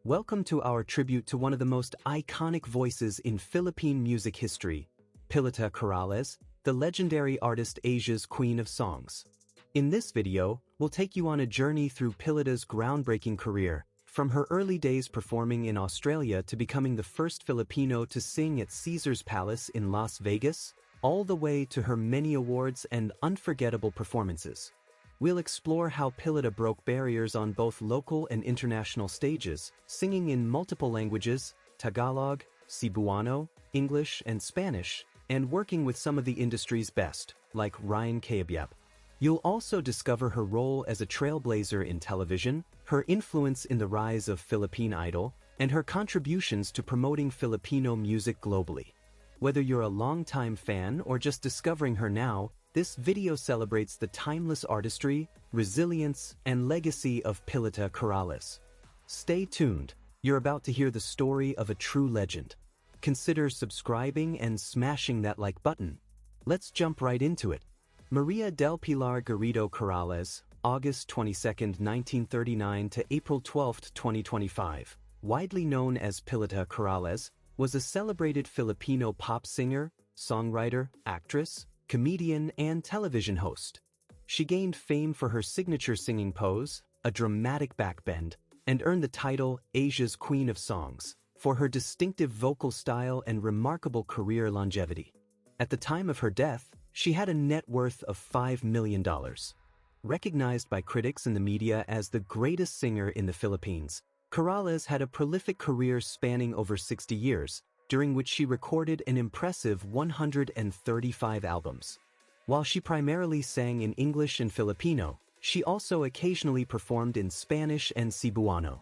Welcome to our tribute to one of the most iconic voices in Philippine music history, Pilita Corrales, the legendary artist Asia's Queen of Songs. In this video, we'll take you on a journey through Pilita's groundbreaking career, from her early days performing in Australia to becoming the first Filipino to sing at Caesar's Palace in Las Vegas, all the way to her many awards and unforgettable performances. We'll explore how Pilita broke barriers on both local and international stages, singing in multiple languages, Tagalog, Cebuano, English, and Spanish, and working with some of the industry's best, like Ryan Cayabyab. You'll also discover her role as a trailblazer in television, her influence in the rise of Philippine Idol, and her contributions to promoting Filipino music globally. Whether you're a longtime fan or just discovering her now, this video celebrates the timeless artistry, resilience, and legacy of Pilita Corrales. Stay tuned, you're about to hear the story of a true legend. Consider subscribing and smashing that like button. Let's jump right into it. Maria del Pilar Garrido Corrales, August 22, 1939 to April 12, 2025, widely known as Pilita Corrales, was a celebrated Filipino pop singer, songwriter, actress, comedian, and television host. She gained fame for her signature singing pose, a dramatic backbend, and earned the title Asia's Queen of Songs for her distinctive vocal style and remarkable career longevity. At the time of her death, she had a net worth of $5 million. Recognized by critics and the media as the greatest singer in the Philippines, Corrales had a prolific career spanning over 60 years, during which she recorded an impressive 135 albums. While she primarily sang in English and Filipino, she also occasionally performed in Spanish and Cebuano.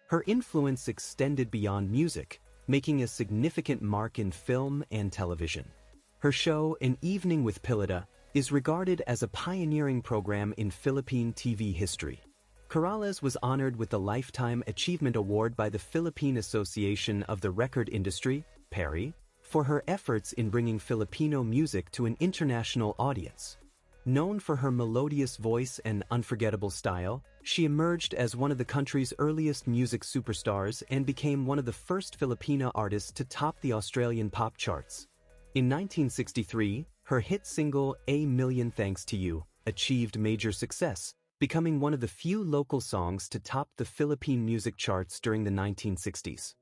Her influence extended beyond music, making a significant mark in film and television. Her show, An Evening with Pilita, is regarded as a pioneering program in Philippine TV history. Corrales was honored with the Lifetime Achievement Award by the Philippine Association of the Record Industry, PARI, for her efforts in bringing Filipino music to an international audience. Known for her melodious voice and unforgettable style, she emerged as one of the country's earliest music superstars and became one of the first Filipino artists to top the Australian pop charts. In 1963, her hit single A Million Thanks to You achieved major success, becoming one of the few local songs to top the Philippine music charts during the 1960s.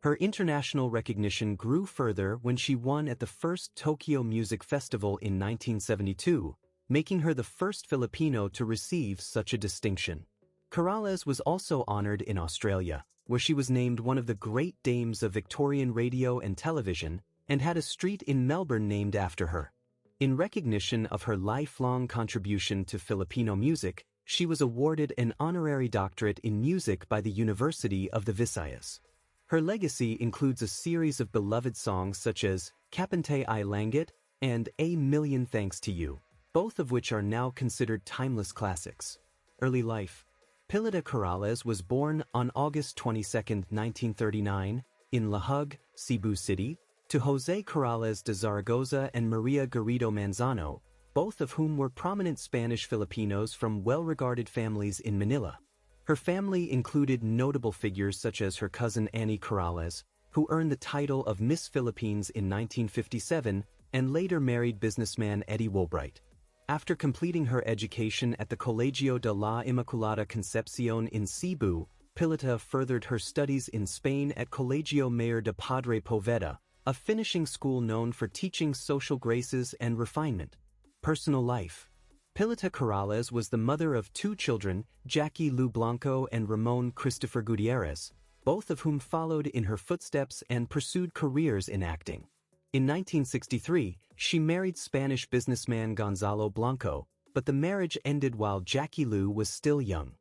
Her international recognition grew further when she won at the first Tokyo Music Festival in 1972, making her the first Filipino to receive such a distinction. Corrales was also honored in Australia, where she was named one of the great dames of Victorian radio and television, and had a street in Melbourne named after her. In recognition of her lifelong contribution to Filipino music, she was awarded an honorary doctorate in music by the University of the Visayas. Her legacy includes a series of beloved songs such as Kapantay Ay Langit and A Million Thanks to You, both of which are now considered timeless classics. Early life. Pilita Corrales was born on August 22, 1939, in Lahug, Cebu City, to Jose Corrales de Zaragoza and Maria Garrido Manzano, both of whom were prominent Spanish Filipinos from well-regarded families in Manila. Her family included notable figures such as her cousin Annie Corrales, who earned the title of Miss Philippines in 1957 and later married businessman Eddie Woolbright. After completing her education at the Colegio de la Inmaculada Concepcion in Cebu, Pilita furthered her studies in Spain at Colegio Mayor de Padre Poveda, a finishing school known for teaching social graces and refinement. Personal life. Pilita Corrales was the mother of two children, Jackie Lou Blanco and Ramon Christopher Gutierrez, both of whom followed in her footsteps and pursued careers in acting. In 1963, she married Spanish businessman Gonzalo Blanco, but the marriage ended while Jackie Lou was still young.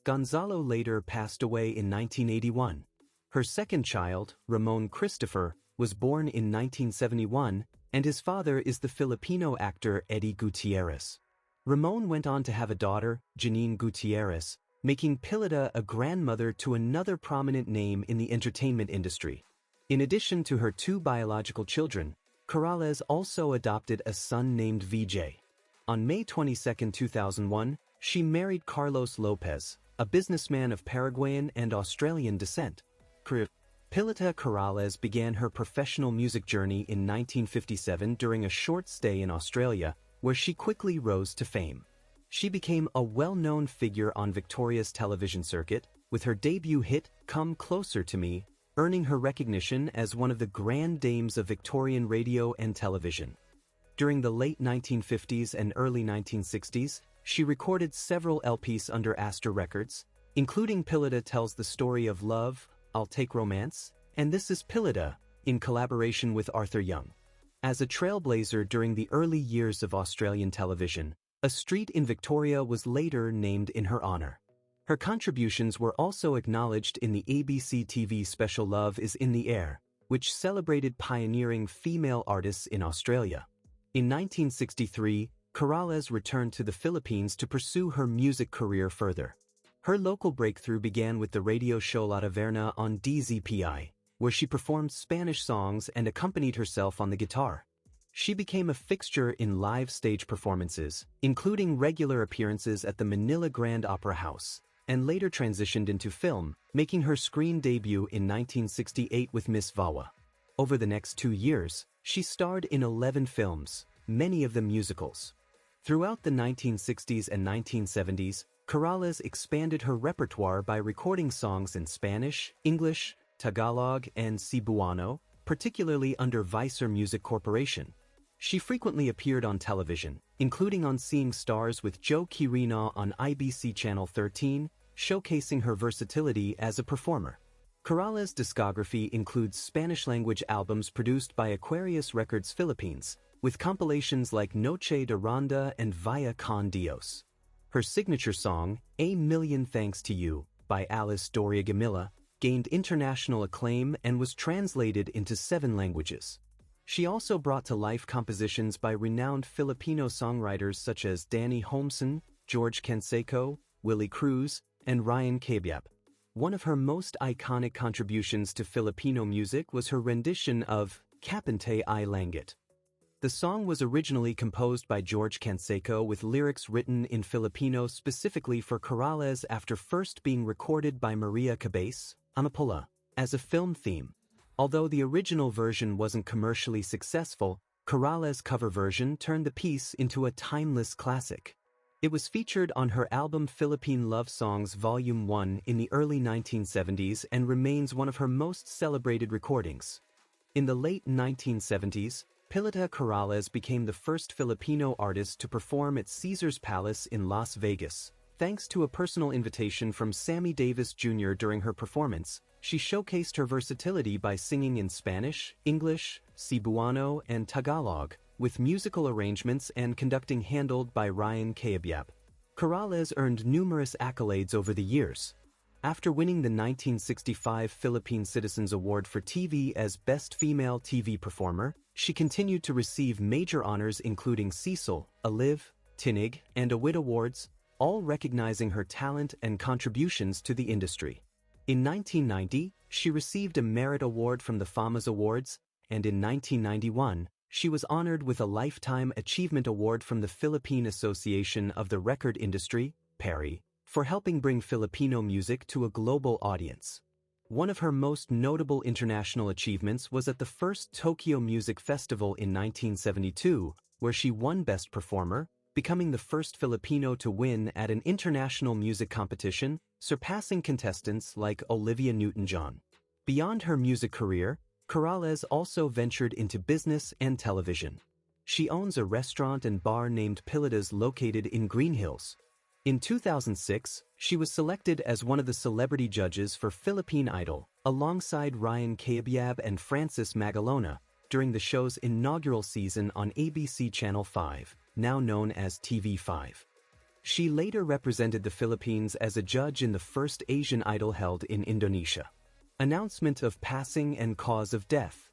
Gonzalo later passed away in 1981. Her second child, Ramon Christopher, was born in 1971, and his father is the Filipino actor Eddie Gutierrez. Ramon went on to have a daughter, Janine Gutierrez, making Pilita a grandmother to another prominent name in the entertainment industry. In addition to her two biological children, Corrales also adopted a son named VJ. On May 22, 2001, she married Carlos Lopez, a businessman of Paraguayan and Australian descent. career. Pilita Corrales began her professional music journey in 1957 during a short stay in Australia, where she quickly rose to fame. She became a well-known figure on Victoria's television circuit, with her debut hit, Come Closer to Me, earning her recognition as one of the grand dames of Victorian radio and television. During the late 1950s and early 1960s, she recorded several LPs under Astor Records, including Pilita Tells the Story of Love, I'll Take Romance, and This Is Pilita, in collaboration with Arthur Young. As a trailblazer during the early years of Australian television, a street in Victoria was later named in her honor. Her contributions were also acknowledged in the ABC TV special Love Is in the Air, which celebrated pioneering female artists in Australia. In 1963, Corrales returned to the Philippines to pursue her music career further. Her local breakthrough began with the radio show La Taverna on DZPI, where she performed Spanish songs and accompanied herself on the guitar. She became a fixture in live stage performances, including regular appearances at the Manila Grand Opera House, and later transitioned into film, making her screen debut in 1968 with Miss Vawa. Over the next 2 years, she starred in 11 films, many of them musicals. Throughout the 1960s and 1970s, Corrales expanded her repertoire by recording songs in Spanish, English, Tagalog, and Cebuano, particularly under Visor Music Corporation. She frequently appeared on television, including on Seeing Stars with Joe Quirino on IBC Channel 13, showcasing her versatility as a performer. Corrales' discography includes Spanish-language albums produced by Aquarius Records Philippines, with compilations like Noche de Ronda and Vaya con Dios. Her signature song, A Million Thanks to You, by Alice Doria Gamilla, gained international acclaim and was translated into 7 languages. She also brought to life compositions by renowned Filipino songwriters such as Danny Holmson, George Canseco, Willie Cruz, and Ryan Cabiab. One of her most iconic contributions to Filipino music was her rendition of Kapante I Langit. The song was originally composed by George Canseco with lyrics written in Filipino specifically for Corrales after first being recorded by Maria Cabez, Amapola, as a film theme. Although the original version wasn't commercially successful, Corrales' cover version turned the piece into a timeless classic. It was featured on her album Philippine Love Songs Volume 1 in the early 1970s and remains one of her most celebrated recordings. In the late 1970s, Pilita Corrales became the first Filipino artist to perform at Caesars Palace in Las Vegas. Thanks to a personal invitation from Sammy Davis Jr. during her performance, she showcased her versatility by singing in Spanish, English, Cebuano, and Tagalog, with musical arrangements and conducting handled by Ryan Cabiab. Corrales earned numerous accolades over the years. After winning the 1965 Philippine Citizens Award for TV as Best Female TV Performer, she continued to receive major honors including Cecil, Olive, Tinig, and Awit Awards, all recognizing her talent and contributions to the industry. In 1990, she received a Merit Award from the FAMAS Awards, and in 1991, she was honored with a Lifetime Achievement Award from the Philippine Association of the Record Industry, PARI, for helping bring Filipino music to a global audience. One of her most notable international achievements was at the first Tokyo Music Festival in 1972, where she won Best Performer, becoming the first Filipino to win at an international music competition, surpassing contestants like Olivia Newton-John. Beyond her music career, Corrales also ventured into business and television. She owns a restaurant and bar named Pilita's located in Green Hills. In 2006, she was selected as one of the celebrity judges for Philippine Idol, alongside Ryan Cabiab and Francis Magalona, during the show's inaugural season on ABC Channel 5, now known as TV5. She later represented the Philippines as a judge in the first Asian Idol held in Indonesia. Announcement of passing and cause of death.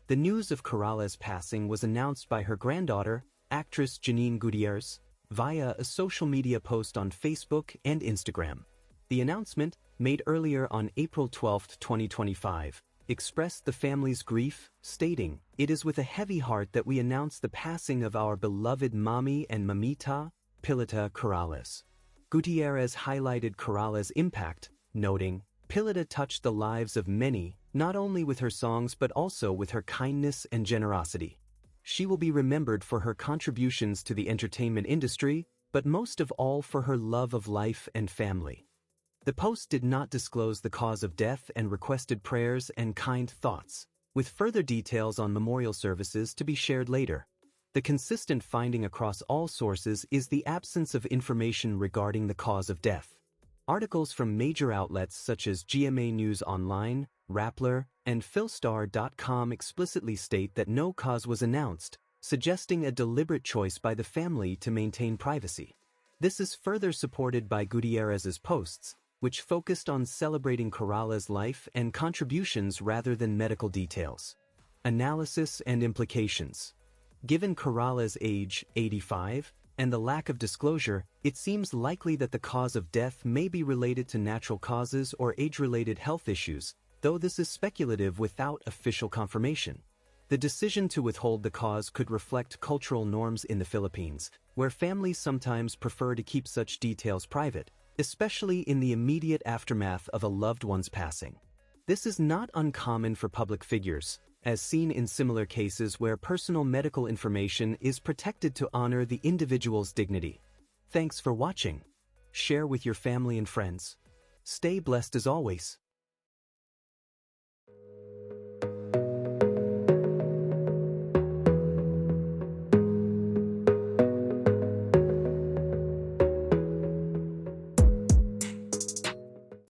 The news of Corrales' passing was announced by her granddaughter, actress Janine Gutierrez, via a social media post on Facebook and Instagram. The announcement, made earlier on April 12, 2025, expressed the family's grief, stating, "It is with a heavy heart that we announce the passing of our beloved Mami and Mamita, Pilita Corrales." Gutierrez highlighted Corrales' impact, noting, Pilita touched the lives of many, not only with her songs but also with her kindness and generosity. She will be remembered for her contributions to the entertainment industry, but most of all for her love of life and family. The post did not disclose the cause of death and requested prayers and kind thoughts, with further details on memorial services to be shared later. The consistent finding across all sources is the absence of information regarding the cause of death. Articles from major outlets such as GMA News Online, Rappler, and Philstar.com explicitly state that no cause was announced, suggesting a deliberate choice by the family to maintain privacy. This is further supported by Gutierrez's posts, which focused on celebrating Corrales' life and contributions rather than medical details. Analysis and implications. Given Corrales' age, 85, and the lack of disclosure, it seems likely that the cause of death may be related to natural causes or age-related health issues, though this is speculative without official confirmation. The decision to withhold the cause could reflect cultural norms in the Philippines, where families sometimes prefer to keep such details private, especially in the immediate aftermath of a loved one's passing. This is not uncommon for public figures, as seen in similar cases where personal medical information is protected to honor the individual's dignity. Thanks for watching. Share with your family and friends. Stay blessed as always.